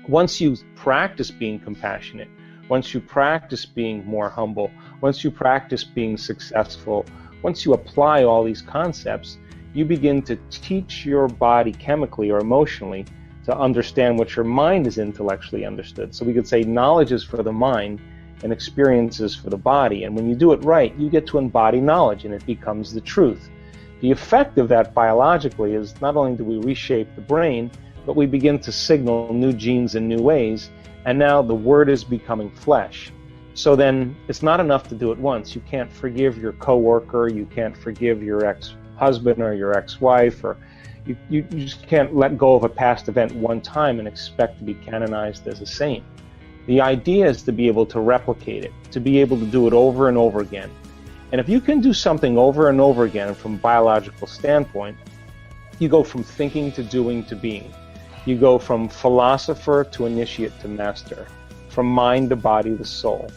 Once you practice being compassionate, once you practice being more humble, once you practice being successful, once you apply all these concepts, you begin to teach your body chemically or emotionally to understand what your mind is intellectually understood. So we could say knowledge is for the mind and experiences for the body. And when you do it right, you get to embody knowledge and it becomes the truth. The effect of that biologically is not only do we reshape the brain, but we begin to signal new genes in new ways, and now the word is becoming flesh. So then it's not enough to do it once. You can't forgive your coworker, you can't forgive your ex-husband or your ex-wife, or you just can't let go of a past event one time and expect to be canonized as a saint. The idea is to be able to replicate it, to be able to do it over and over again. And if you can do something over and over again from a biological standpoint, you go from thinking to doing to being. You go from philosopher to initiate to master, from mind to body to soul.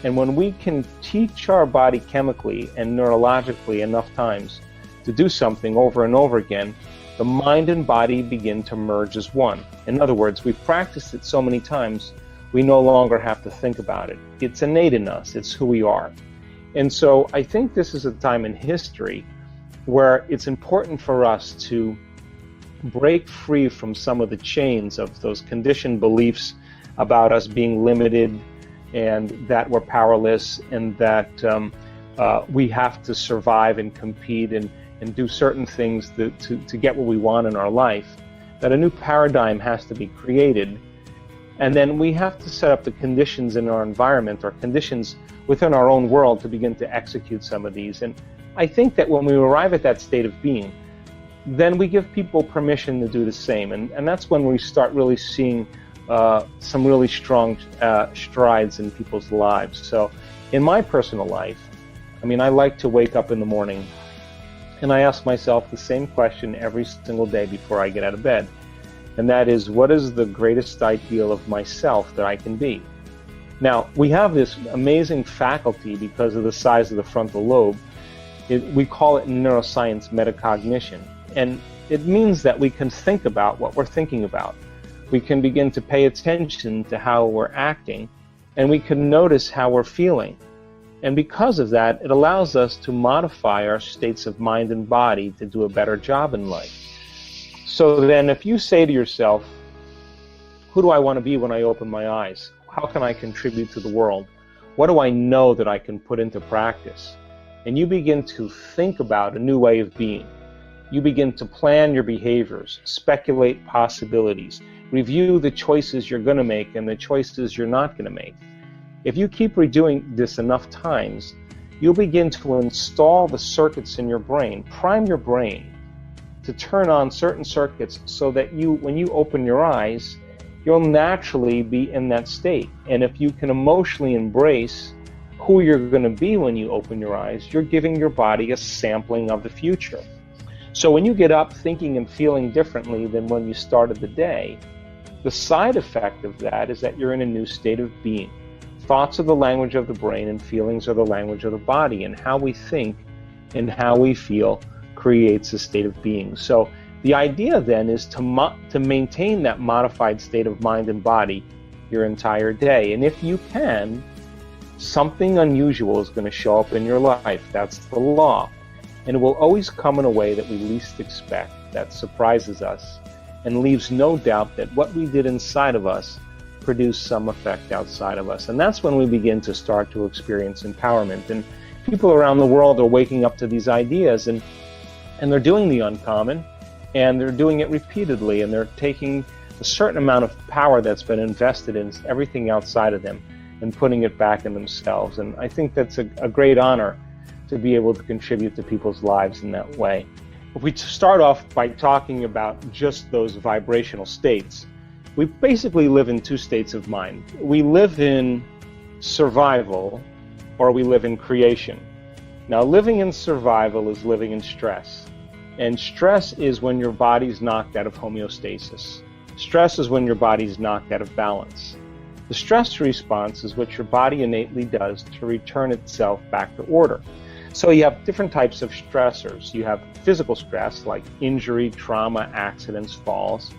And when we can teach our body chemically and neurologically enough times to do something over and over again, the mind and body begin to merge as one. In other words, we've practiced it so many times, we no longer have to think about it. It's innate in us. It's who we are. And so I think this is a time in history where it's important for us to break free from some of the chains of those conditioned beliefs about us being limited and that we're powerless and that we have to survive and compete and do certain things to get what we want in our life, that a new paradigm has to be created. And then we have to set up the conditions in our environment or conditions within our own world to begin to execute some of these. And I think that when we arrive at that state of being, then we give people permission to do the same. And that's when we start really seeing some really strong strides in people's lives. So in my personal life, I mean, I like to wake up in the morning and I ask myself the same question every single day before I get out of bed. And that is, what is the greatest ideal of myself that I can be? Now, we have this amazing faculty because of the size of the frontal lobe. We call it in neuroscience metacognition. And it means that we can think about what we're thinking about. We can begin to pay attention to how we're acting, and we can notice how we're feeling. And because of that, it allows us to modify our states of mind and body to do a better job in life. So then if you say to yourself, who do I want to be when I open my eyes? How can I contribute to the world? What do I know that I can put into practice? And you begin to think about a new way of being. You begin to plan your behaviors, speculate possibilities, review the choices you're going to make and the choices you're not going to make. If you keep redoing this enough times, you'll begin to install the circuits in your brain, prime your brain to turn on certain circuits so that when you open your eyes, you'll naturally be in that state. And if you can emotionally embrace who you're going to be when you open your eyes, you're giving your body a sampling of the future. So when you get up thinking and feeling differently than when you started the day, the side effect of that is that you're in a new state of being. Thoughts are the language of the brain and feelings are the language of the body, and how we think and how we feel creates a state of being. So the idea then is to maintain that modified state of mind and body your entire day. And if you can, something unusual is going to show up in your life. That's the law. And it will always come in a way that we least expect, that surprises us and leaves no doubt that what we did inside of us produced some effect outside of us. And that's when we begin to start to experience empowerment. And people around the world are waking up to these ideas, and they're doing the uncommon, and they're doing it repeatedly, and they're taking a certain amount of power that's been invested in everything outside of them and putting it back in themselves. And I think that's a great honor to be able to contribute to people's lives in that way. If we start off by talking about just those vibrational states, we basically live in two states of mind. We live in survival, or we live in creation. Now, living in survival is living in stress. And stress is when your body's knocked out of homeostasis. Stress is when your body's knocked out of balance. The stress response is what your body innately does to return itself back to order. So you have different types of stressors. You have physical stress like injury, trauma, accidents, falls.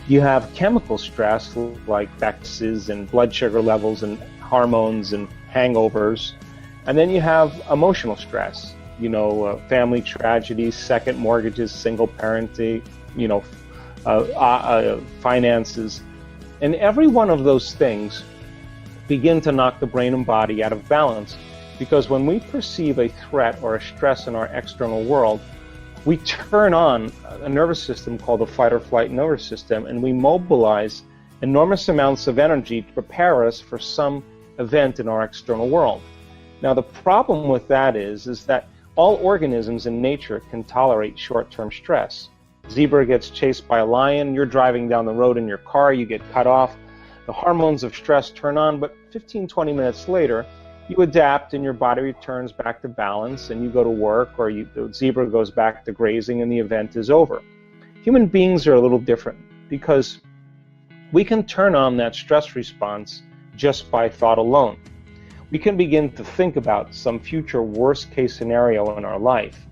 You have chemical stress like vexes and blood sugar levels and hormones and hangovers. And then you have emotional stress, family tragedies, second mortgages, single parenting, finances. And every one of those things begin to knock the brain and body out of balance, because when we perceive a threat or a stress in our external world, we turn on a nervous system called the fight or flight nervous system, and we mobilize enormous amounts of energy to prepare us for some event in our external world. Now, the problem with that is that all organisms in nature can tolerate short-term stress. Zebra gets chased by a lion, you're driving down the road in your car, you get cut off, the hormones of stress turn on, but 15-20 minutes later, you adapt and your body returns back to balance and you go to work, or the zebra goes back to grazing and the event is over. Human beings are a little different because we can turn on that stress response just by thought alone. We can begin to think about some future worst case scenario in our life.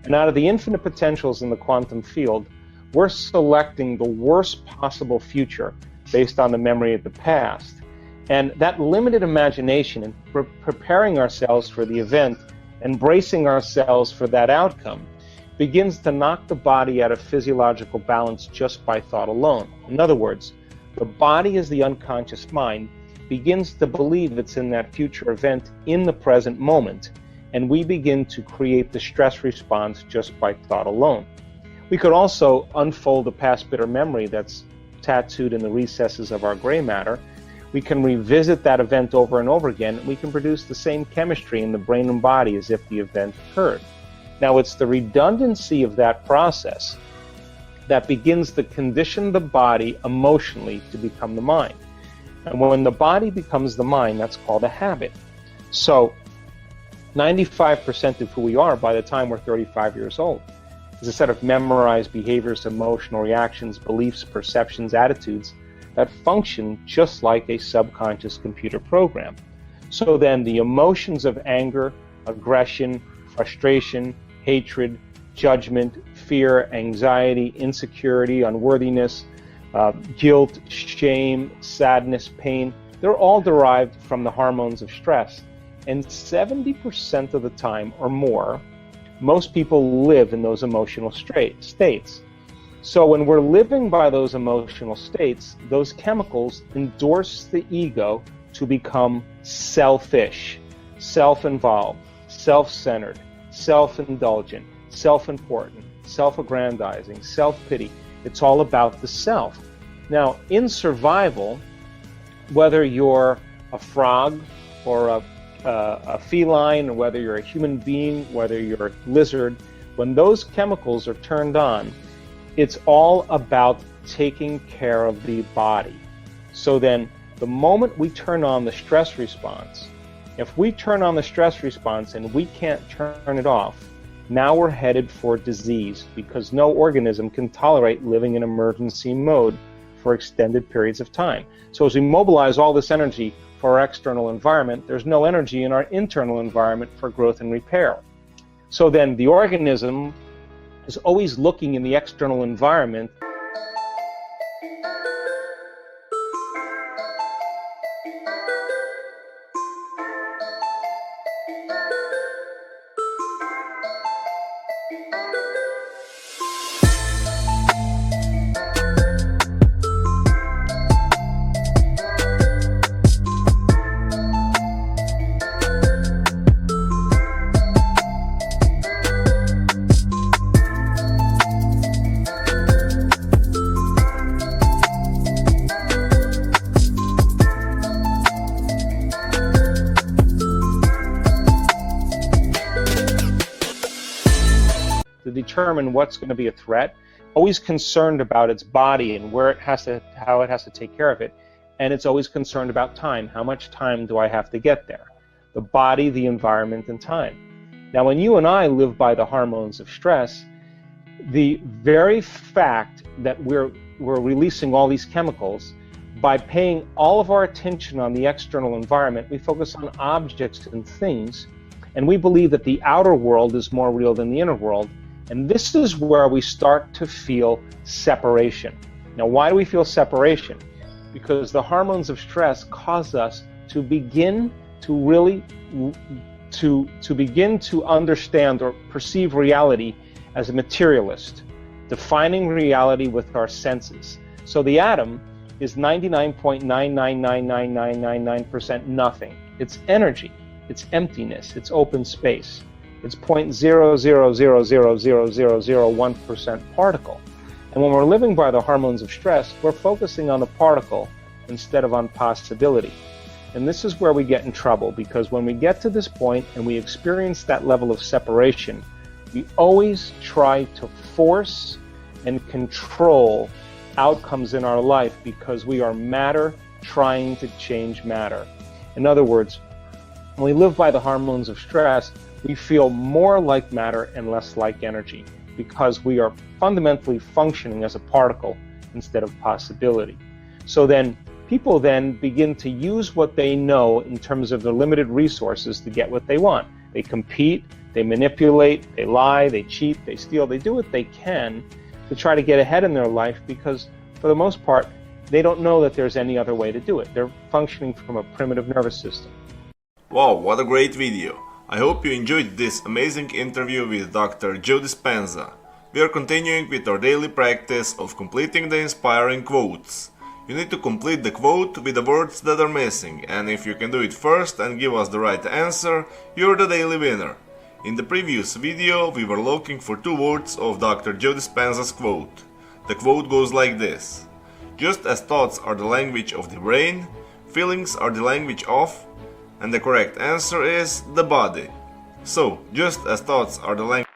And out of the infinite potentials in the quantum field, we're selecting the worst possible future based on the memory of the past. And that limited imagination and preparing ourselves for the event and bracing ourselves for that outcome begins to knock the body out of physiological balance just by thought alone. In other words, the body, as the unconscious mind, begins to believe it's in that future event in the present moment, and we begin to create the stress response just by thought alone. We could also unfold a past bitter memory that's tattooed in the recesses of our gray matter. We can revisit that event over and over again, and we can produce the same chemistry in the brain and body as if the event occurred. Now, it's the redundancy of that process that begins to condition the body emotionally to become the mind. And when the body becomes the mind, that's called a habit. So 95% of who we are by the time we're 35 years old is a set of memorized behaviors, emotional reactions, beliefs, perceptions, attitudes that function just like a subconscious computer program. So then the emotions of anger, aggression, frustration, hatred, judgment, fear, anxiety, insecurity, unworthiness, guilt, shame, sadness, pain, they're all derived from the hormones of stress. And 70% of the time or more, most people live in those emotional states. So when we're living by those emotional states, those chemicals endorse the ego to become selfish, self-involved, self-centered, self-indulgent, self-important, self-aggrandizing, self-pity. It's all about the self. Now, in survival, whether you're a frog or a feline, or whether you're a human being, whether you're a lizard, when those chemicals are turned on, it's all about taking care of the body. So then, the moment we turn on the stress response, if we turn on the stress response and we can't turn it off, now we're headed for disease, because no organism can tolerate living in emergency mode for extended periods of time. So as we mobilize all this energy for our external environment, there's no energy in our internal environment for growth and repair. So then the organism is always looking in the external environment. To determine what's going to be a threat, always concerned about its body and where it has to, how it has to take care of it, and it's always concerned about time. How much time do I have to get there? The body, the environment, and time. Now, when you and I live by the hormones of stress, the very fact that we're releasing all these chemicals, by paying all of our attention on the external environment, we focus on objects and things, and we believe that the outer world is more real than the inner world. And this is where we start to feel separation. Now, why do we feel separation? Because the hormones of stress cause us to begin to really begin to understand or perceive reality as a materialist, defining reality with our senses. So the atom is 99.9999999% nothing. It's energy, it's emptiness, it's open space. It's 0.0000001% particle. And when we're living by the hormones of stress, we're focusing on the particle instead of on possibility. And this is where we get in trouble, because when we get to this point and we experience that level of separation, we always try to force and control outcomes in our life because we are matter trying to change matter. In other words, when we live by the hormones of stress, we feel more like matter and less like energy because we are fundamentally functioning as a particle instead of possibility. So then people then begin to use what they know in terms of their limited resources to get what they want. They compete, they manipulate, they lie, they cheat, they steal, they do what they can to try to get ahead in their life because for the most part, they don't know that there's any other way to do it. They're functioning from a primitive nervous system. Wow, what a great video! I hope you enjoyed this amazing interview with Dr. Joe Dispenza. We are continuing with our daily practice of completing the inspiring quotes. You need to complete the quote with the words that are missing, and if you can do it first and give us the right answer, you're the daily winner. In the previous video, we were looking for 2 words of Dr. Joe Dispenza's quote. The quote goes like this: just as thoughts are the language of the brain, feelings are the language of, and the correct answer is the body. So, just as thoughts are the language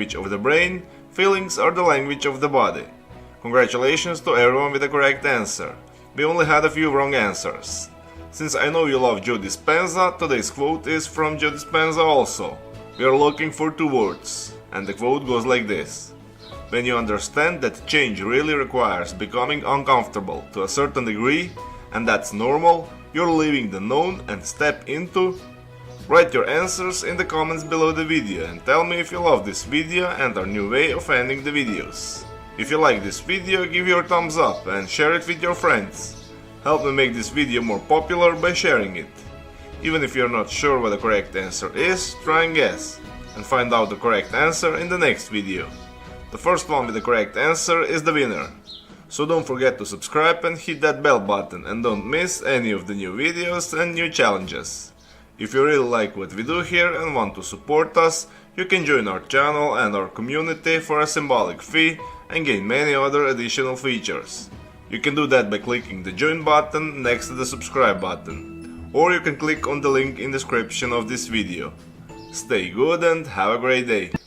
language of the brain, feelings are the language of the body. Congratulations to everyone with the correct answer. We only had a few wrong answers. Since I know you love Joe Dispenza, today's quote is from Joe Dispenza also. We are looking for two words, and the quote goes like this. When you understand that change really requires becoming uncomfortable to a certain degree, and that's normal, you're leaving the known and step into. Write your answers in the comments below the video and tell me if you love this video and our new way of ending the videos. If you like this video, give your thumbs up and share it with your friends. Help me make this video more popular by sharing it. Even if you're not sure what the correct answer is, try and guess, and find out the correct answer in the next video. The first one with the correct answer is the winner. So don't forget to subscribe and hit that bell button and don't miss any of the new videos and new challenges. If you really like what we do here and want to support us, you can join our channel and our community for a symbolic fee and gain many other additional features. You can do that by clicking the join button next to the subscribe button, or you can click on the link in the description of this video. Stay good and have a great day.